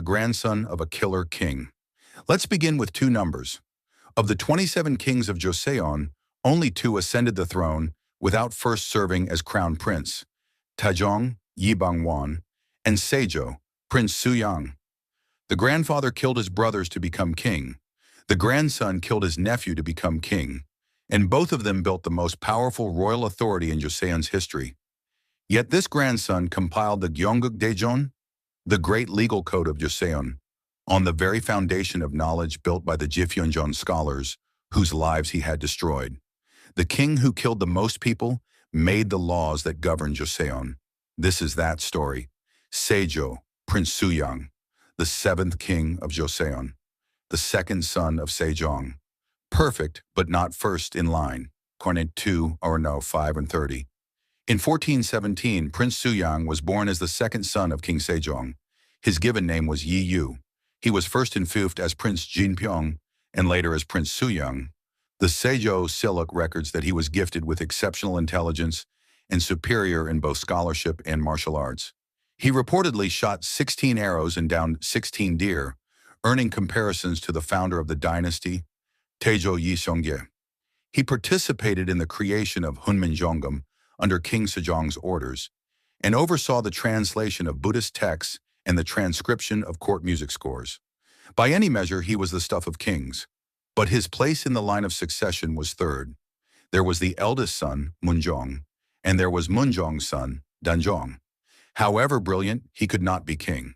grandson of a killer king. Let's begin with two numbers. Of the 27 kings of Joseon, only 2 ascended the throne without first serving as crown prince: Taejong, Wan, and Sejo, Prince Suyang. The grandfather killed his brothers to become king. The grandson killed his nephew to become king, and both of them built the most powerful royal authority in Joseon's history. Yet this grandson compiled the Gyeongguk Daejeon, the great legal code of Joseon, on the very foundation of knowledge built by the Jiphyeonjeon scholars, whose lives he had destroyed. The king who killed the most people made the laws that govern Joseon. This is that story. Sejo, Prince Suyang, the 7th king of Joseon, the second son of Taejong. Perfect, but not first in line. Cornet 5 and 30. In 1417, Prince Suyang was born as the second son of King Sejo. His given name was Yu. He was first enfeoffed as Prince Jinpyeong and later as Prince Suyang. The Sejo Siluk records that he was gifted with exceptional intelligence and superior in both scholarship and martial arts. He reportedly shot 16 arrows and downed 16 deer, earning comparisons to the founder of the Dynasty, Taejong. He participated in the creation of Munjong under King Sejong's orders, and oversaw the translation of Buddhist texts and the transcription of court music scores. By any measure, he was the stuff of kings, but his place in the line of succession was third. There was the eldest son, Munjong, and there was Munjong's son, Danjong. However brilliant, he could not be king.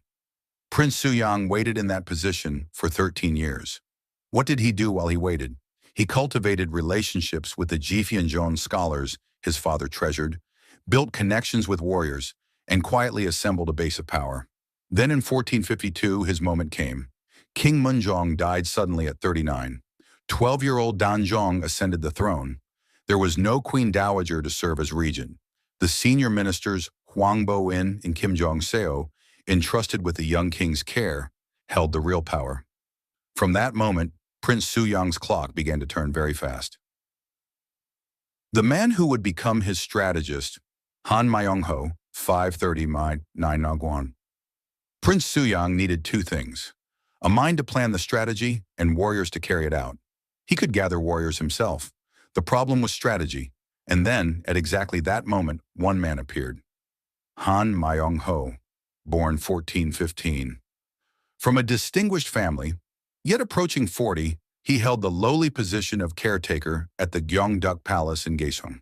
Prince Suyang waited in that position for 13 years. What did he do while he waited? He cultivated relationships with the Jiphyeonjeon scholars his father treasured, built connections with warriors, and quietly assembled a base of power. Then in 1452, his moment came. King Munjong died suddenly at 39. 12-year-old Danjong ascended the throne. There was no queen dowager to serve as regent. The senior ministers Han Myeonghoe and Kim Seo, entrusted with the young king's care, held the real power. From that moment, Prince Suyang's clock began to turn very fast. The man who would become his strategist, Han Myeonghoe, 530-9 Prince Suyang needed 2 things: a mind to plan the strategy and warriors to carry it out. He could gather warriors himself. The problem was strategy, and then, at exactly that moment, one man appeared. Han Myeonghoe, born 1415. From a distinguished family, yet approaching 40, he held the lowly position of caretaker at the Gyeongguk Palace in Gyeongsuk.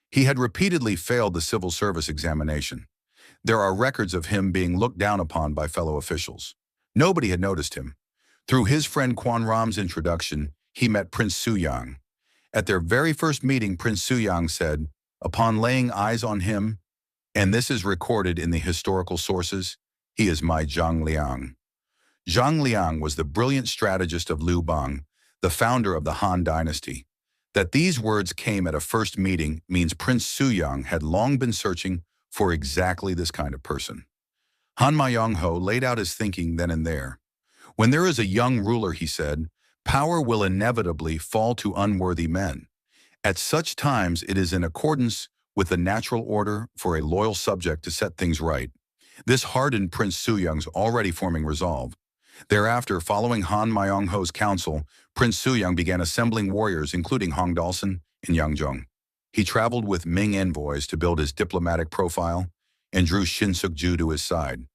He had repeatedly failed the civil service examination. There are records of him being looked down upon by fellow officials. Nobody had noticed him. Through his friend Kwon Ram's introduction, he met Prince Suyang. At their very first meeting, Prince Suyang said, upon laying eyes on him, and this is recorded in the historical sources, "He is my Zhang Liang." Zhang Liang was the brilliant strategist of Liu Bang, the founder of the Han Dynasty. That these words came at a first meeting means Prince Suyang had long been searching for exactly this kind of person. Han Myeonghoe laid out his thinking then and there. When there is a young ruler, he said, power will inevitably fall to unworthy men. At such times, it is in accordance with the natural order for a loyal subject to set things right. This hardened Prince Suyang's already forming resolve. Thereafter, following Han Myeonghoe's counsel, Prince Suyang began assembling warriors, including Hong Dalson and Yangjong. He traveled with Ming envoys to build his diplomatic profile and drew Shin Suk-ju to his side.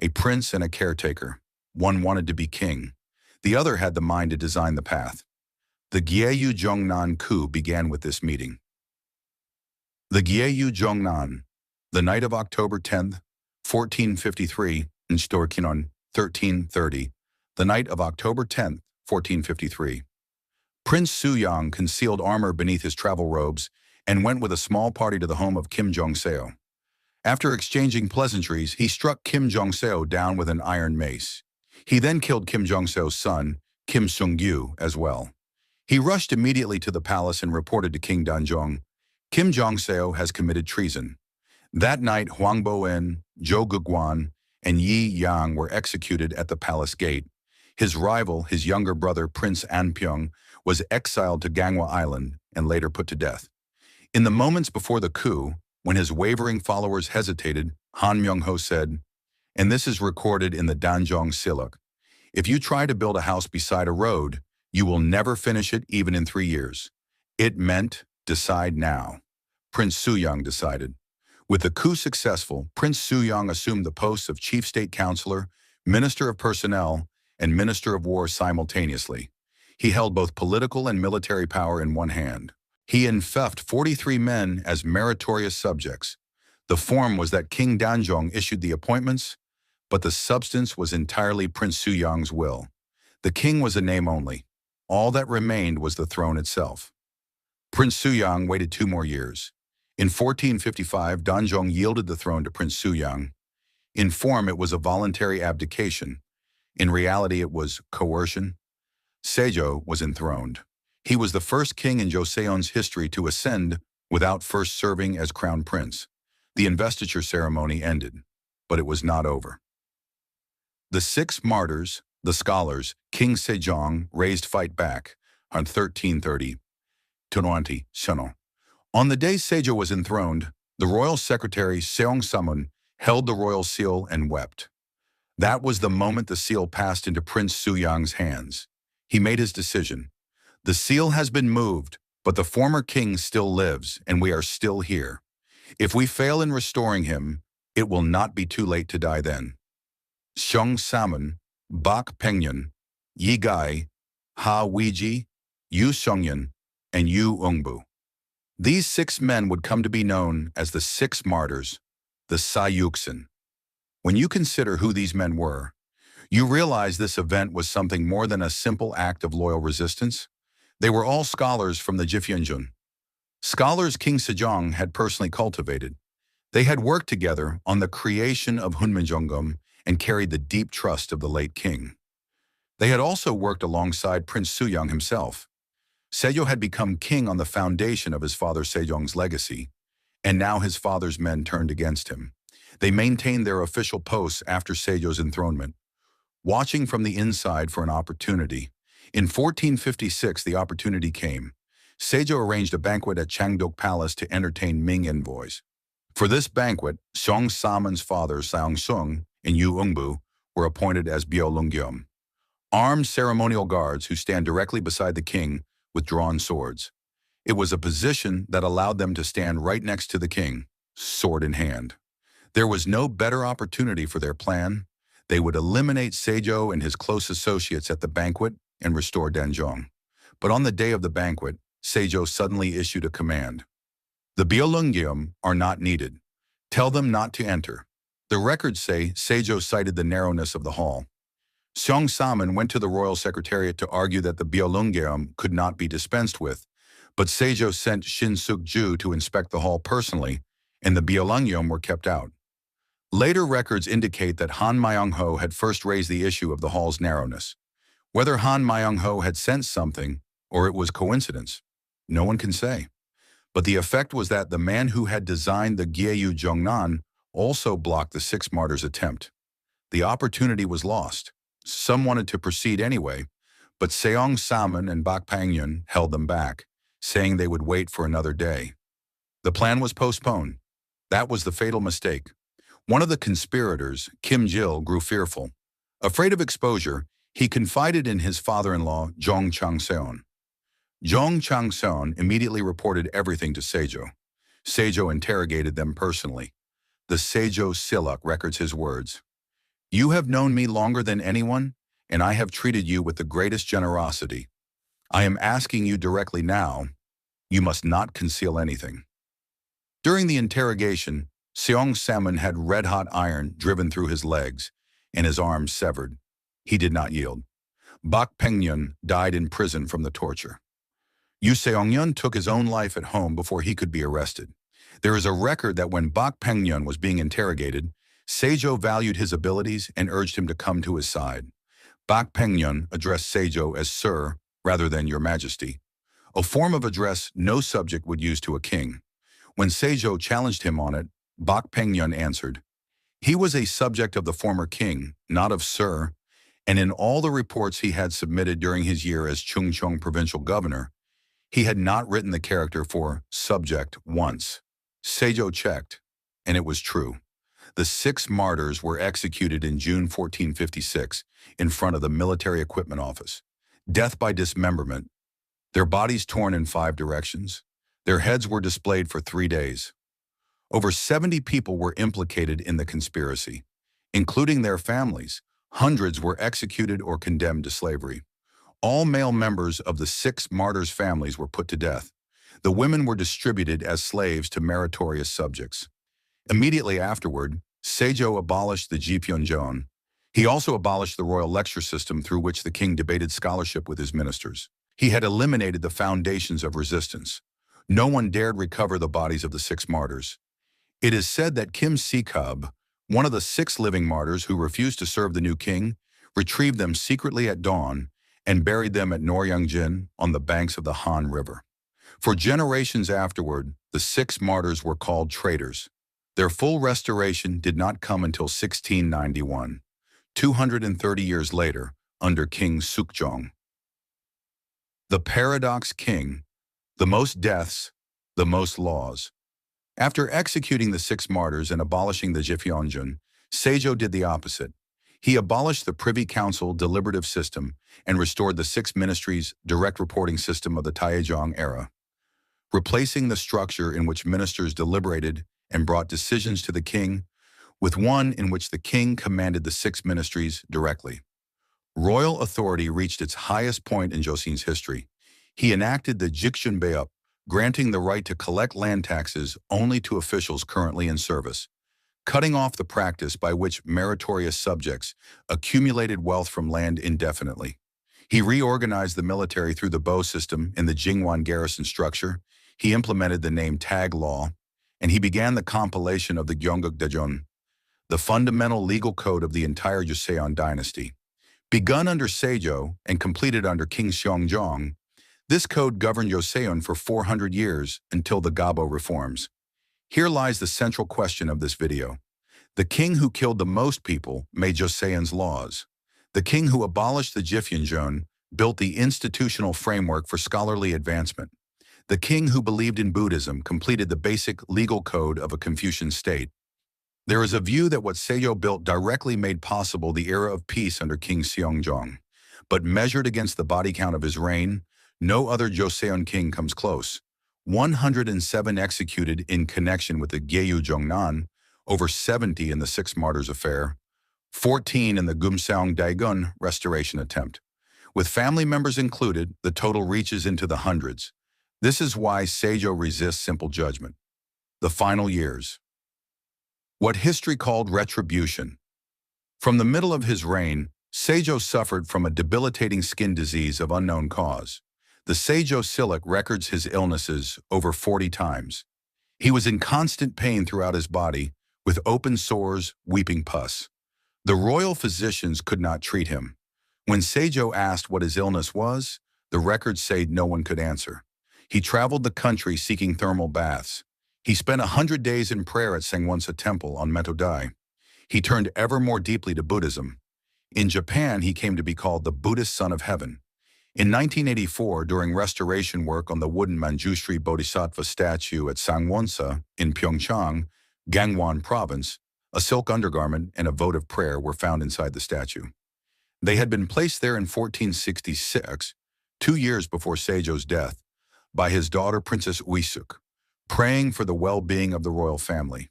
A prince and a caretaker. One wanted to be king. The other had the mind to design the path. The Gyeyujeongnan coup began with this meeting. The Gyeyujeongnan, the night of October 10th, 1453, in Storkinon, 1330, the night of October 10th, 1453. Prince Suyang concealed armor beneath his travel robes and went with a small party to the home of Kim Seo. After exchanging pleasantries, he struck Kim Seo down with an iron mace. He then killed Kim Seo's son, Kim Seong-gyu, as well. He rushed immediately to the palace and reported to King Danjong, "Kim Seo has committed treason." That night, Hwang Bo-en, Jo Gugwan, and Yi Yang were executed at the palace gate. His rival, his younger brother Prince Anpyeong, was exiled to Gangwon Island and later put to death. In the moments before the coup, when his wavering followers hesitated, Han Myeonghoe said, and this is recorded in the Danjong Siluk. If you try to build a house beside a road, you will never finish it even in 3 years. It meant, decide now. Prince Suyang decided. With the coup successful, Prince Suyang assumed the posts of Chief State Counselor, Minister of Personnel, and Minister of War simultaneously. He held both political and military power in one hand. He enfeoffed 43 men as meritorious subjects. The form was that King Danjong issued the appointments, but the substance was entirely Prince Suyang's will. The king was a name only. All that remained was the throne itself. Prince Suyang waited 2 more years. In 1455, Danjong yielded the throne to Prince Suyang. In form, it was a voluntary abdication. In reality, it was coercion. Sejo was enthroned. He was the first king in Joseon's history to ascend without first serving as crown prince. The investiture ceremony ended, but it was not over. The 6 martyrs, the scholars, King Sejong, raised fight back on 1330. On the day Sejo was enthroned, the royal secretary Seong Sammun held the royal seal and wept. That was the moment the seal passed into Prince Suyang's hands. He made his decision. The seal has been moved, but the former king still lives, and we are still here. If we fail in restoring him, it will not be too late to die then. Seong Sammun, Bak Pengyun, Yi Gai, Ha Weiji, Yu Seongyeon, and Yu Eungbu. These 6 men would come to be known as the 6 martyrs, the Sayuksan. When you consider who these men were, you realize this event was something more than a simple act of loyal resistance. They were all scholars from the Jiphyeonjeon. Scholars King Sejo had personally cultivated. They had worked together on the creation of Han Myeonghoe and carried the deep trust of the late king. They had also worked alongside Prince Suyang himself. Sejo had become king on the foundation of his father Sejong's legacy, and now his father's men turned against him. They maintained their official posts after Sejo's enthronement, watching from the inside for an opportunity. In 1456, the opportunity came. Sejo arranged a banquet at Changdeok Palace to entertain Ming envoys. For this banquet, Seong Sammun's father Seong and Yu Eungbu were appointed as Byeolungyeom, armed ceremonial guards who stand directly beside the king with drawn swords. It was a position that allowed them to stand right next to the king, sword in hand. There was no better opportunity for their plan. They would eliminate Sejo and his close associates at the banquet and restore Danjong. But on the day of the banquet, Sejo suddenly issued a command. The Byeolungyeom are not needed. Tell them not to enter. The records say Sejo cited the narrowness of the hall. Seong Sammun went to the royal secretariat to argue that the Byeolungyeom could not be dispensed with, but Sejo sent Shin Suk-ju to inspect the hall personally, and the Byeolungyeom were kept out. Later records indicate that Han Myeonghoe had first raised the issue of the hall's narrowness. Whether Han Myeonghoe had sensed something, or it was coincidence, no one can say. But the effect was that the man who had designed the Gyeyujeongnan also blocked the 6 martyrs' attempt. The opportunity was lost. Some wanted to proceed anyway, but Seong Sammun and Bak Pengyun held them back, saying they would wait for another day. The plan was postponed. That was the fatal mistake. One of the conspirators, Kim Jil, grew fearful. Afraid of exposure, he confided in his father-in-law, Jong Chang-seon. Jong Chang-seon immediately reported everything to Sejo. Sejo interrogated them personally. The Sejo Siluk records his words. "You have known me longer than anyone, and I have treated you with the greatest generosity. I am asking you directly now, you must not conceal anything." During the interrogation, Seong Sammun had red-hot iron driven through his legs and his arms severed. He did not yield. Bak Pengyun died in prison from the torture. Yu Seongyeon took his own life at home before he could be arrested. There is a record that when Bak Pengyun was being interrogated, Sejo valued his abilities and urged him to come to his side. Bak Pengyun addressed Sejo as Sir rather than Your Majesty, a form of address no subject would use to a king. When Sejo challenged him on it, Bak Pengyun answered. He was a subject of the former king, not of Sir, and in all the reports he had submitted during his year as Chungcheong provincial governor, he had not written the character for subject once. Sejo checked, and it was true. The 6 martyrs were executed in June 1456 in front of the Military Equipment Office. Death by dismemberment. Their bodies torn in 5 directions. Their heads were displayed for 3 days. Over 70 people were implicated in the conspiracy, including their families. Hundreds were executed or condemned to slavery. All male members of the 6 martyrs' families were put to death. The women were distributed as slaves to meritorious subjects. Immediately afterward, Sejo abolished the Jiphyeonjeon. He also abolished the royal lecture system through which the king debated scholarship with his ministers. He had eliminated the foundations of resistance. No one dared recover the bodies of the 6 martyrs. It is said that King Sejo, one of the 6 living martyrs who refused to serve the new king, retrieved them secretly at dawn and buried them at Myeongjeon on the banks of the Han River. For generations afterward, the 6 martyrs were called traitors. Their full restoration did not come until 1691, 230 years later, under King Seong. The paradox king, the most deaths, the most laws. After executing the 6 martyrs and abolishing the Jiphyeonjeon, Sejo did the opposite. He abolished the Privy Council deliberative system and restored the 6 ministries direct reporting system of the Taejong era, replacing the structure in which ministers deliberated and brought decisions to the king with one in which the king commanded the 6 ministries directly. Royal authority reached its highest point in Joseon's history. He enacted the Gyeyujeongnan, granting the right to collect land taxes only to officials currently in service, cutting off the practice by which meritorious subjects accumulated wealth from land indefinitely. He reorganized the military through the bow system in the Jingwan garrison structure. He implemented the name tag law, and he began the compilation of the Gyeongguk Daejeon, the fundamental legal code of the entire Joseon dynasty. Begun under Sejo and completed under King Seong, this code governed Joseon for 400 years until the Gabo reforms. Here lies the central question of this video. The king who killed the most people made Joseon's laws. The king who abolished the Jiphyeonjeon built the institutional framework for scholarly advancement. The king who believed in Buddhism completed the basic legal code of a Confucian state. There is a view that what Sejo built directly made possible the era of peace under King Seong. But measured against the body count of his reign, no other Joseon king comes close. 107 executed in connection with the Gyeyujeongnan, over 70 in the 6 martyrs affair, 14 in the Gyeongguk Daejeon restoration attempt. With family members included, the total reaches into the hundreds. This is why Sejo resists simple judgment. The final years. What history called retribution. From the middle of his reign, Sejo suffered from a debilitating skin disease of unknown cause. The Sejo Silic records his illnesses over 40 times. He was in constant pain throughout his body, with open sores, weeping pus. The royal physicians could not treat him. When Sejo asked what his illness was, the records say no one could answer. He traveled the country seeking thermal baths. He spent 100 days in prayer at Sangwonsa Temple on Metodai. He turned ever more deeply to Buddhism. In Japan, he came to be called the Buddhist Son of Heaven. In 1984, during restoration work on the wooden Manjushri Bodhisattva statue at Sangwonsa in Pyeongchang, Gangwon Province, a silk undergarment and a votive prayer were found inside the statue. They had been placed there in 1466, 2 years before Sejo's death, by his daughter Princess Uisuk, praying for the well-being of the royal family.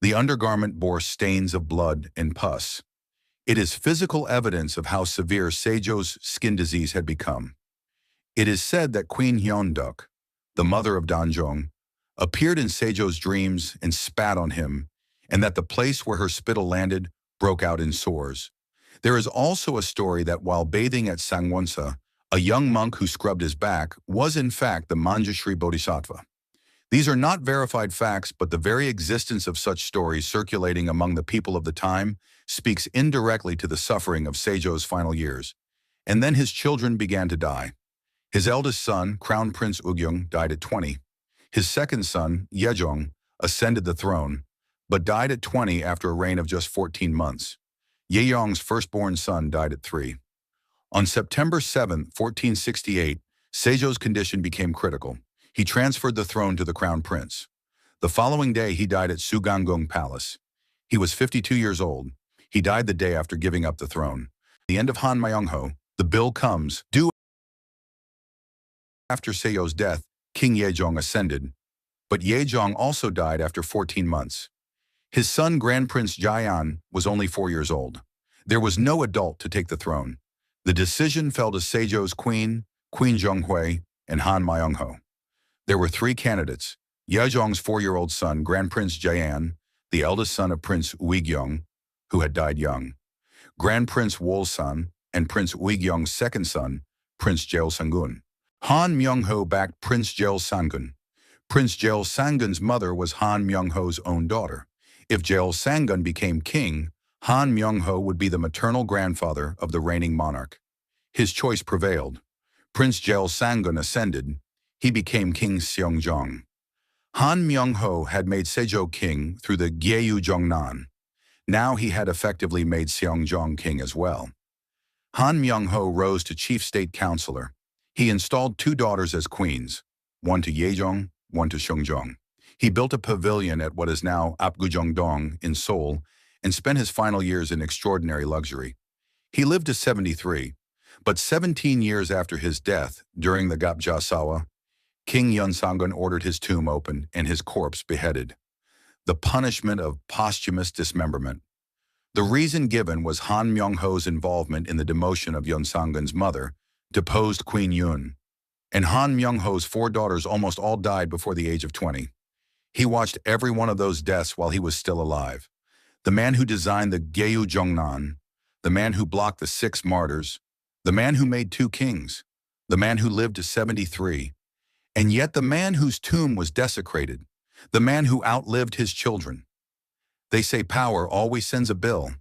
The undergarment bore stains of blood and pus. It is physical evidence of how severe Sejo's skin disease had become. It is said that Queen Gyeongguk, the mother of Danjong, appeared in Sejo's dreams and spat on him, and that the place where her spittle landed broke out in sores. There is also a story that while bathing at Sangwonsa, a young monk who scrubbed his back was in fact the Manjushri Bodhisattva. These are not verified facts, but the very existence of such stories circulating among the people of the time speaks indirectly to the suffering of Sejo's final years. And then his children began to die. His eldest son, Crown Prince Ugyeong, died at 20. His second son, Taejong, ascended the throne, but died at 20 after a reign of just 14 months. Yeong's firstborn son died at 3. On September 7, 1468, Sejo's condition became critical. He transferred the throne to the crown prince. The following day, he died at Sugangung Palace. He was 52 years old. He died the day after giving up the throne. The end of Han Myeonghoe, the bill comes due after Seo's death. King Taejong ascended, but Taejong also died after 14 months. His son, Grand Prince Suyang, was only 4 years old. There was no adult to take the throne. The decision fell to Sejo's queen, Queen Jonghui, and Han Myeonghoe. There were 3 candidates: Taejong's 4-year-old son, Grand Prince Suyang, the eldest son of Prince Suyang, who had died young; Grand Prince Wolsan, and Prince Suyang's second son, Prince Gyeyujeongnan. Han Myeonghoe backed Prince Gyeyujeongnan. Prince Gyeyujeonggan's mother was Han Myeonghoe's own daughter. If Gyeyujeongnan became king, Han Myeonghoe would be the maternal grandfather of the reigning monarch. His choice prevailed. Prince Gyeyujeongnan ascended. He became King Seong. Han Myeonghoe had made Sejo king through the Gyeyujeongnan. Now he had effectively made Seong king as well. Han Myeonghoe rose to chief state counselor. He installed 2 daughters as queens, one to Taejong, one to Seong. He built a pavilion at what is now Apgujeongdong in Seoul and spent his final years in extraordinary luxury. He lived to 73, but 17 years after his death, during the Gapjasawa, King Yeonsangun ordered his tomb opened and his corpse beheaded. The punishment of posthumous dismemberment. The reason given was Han Myeonghoe's involvement in the demotion of Yeonsangun's mother, deposed Queen Yoon, and Han Myeonghoe's 4 daughters almost all died before the age of 20. He watched every one of those deaths while he was still alive. The man who designed the Gyeyujeongnan, the man who blocked the 6 martyrs, the man who made 2 kings, the man who lived to 73, and yet the man whose tomb was desecrated, the man who outlived his children. They say power always sends a bill.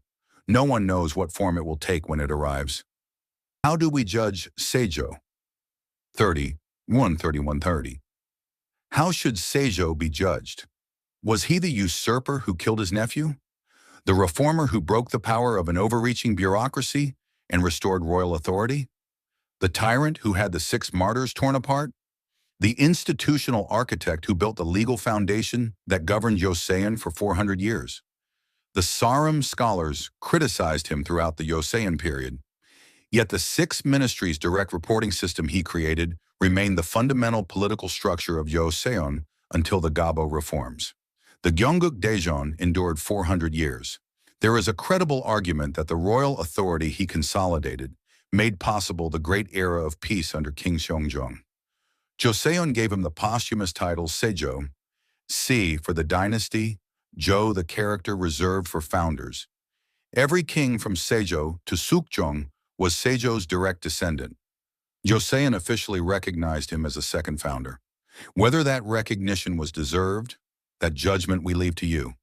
No one knows what form it will take when it arrives. How do we judge Sejo? 31:30. How should Sejo be judged? Was he the usurper who killed his nephew? The reformer who broke the power of an overreaching bureaucracy and restored royal authority? The tyrant who had the 6 martyrs torn apart? The institutional architect who built the legal foundation that governed Joseon for 400 years? The Sarum scholars criticized him throughout the Joseon period. Yet the 6 ministries' direct reporting system he created remained the fundamental political structure of Joseon until the Gabo reforms. The Gyeongguk Daejeon endured 400 years. There is a credible argument that the royal authority he consolidated made possible the great era of peace under King Seong. Joseon gave him the posthumous title Sejo, Se for the dynasty, Jo the character reserved for founders. Every king from Sejo to Sukjong was Sejo's direct descendant. Joseon officially recognized him as a second founder. Whether that recognition was deserved, that judgment we leave to you.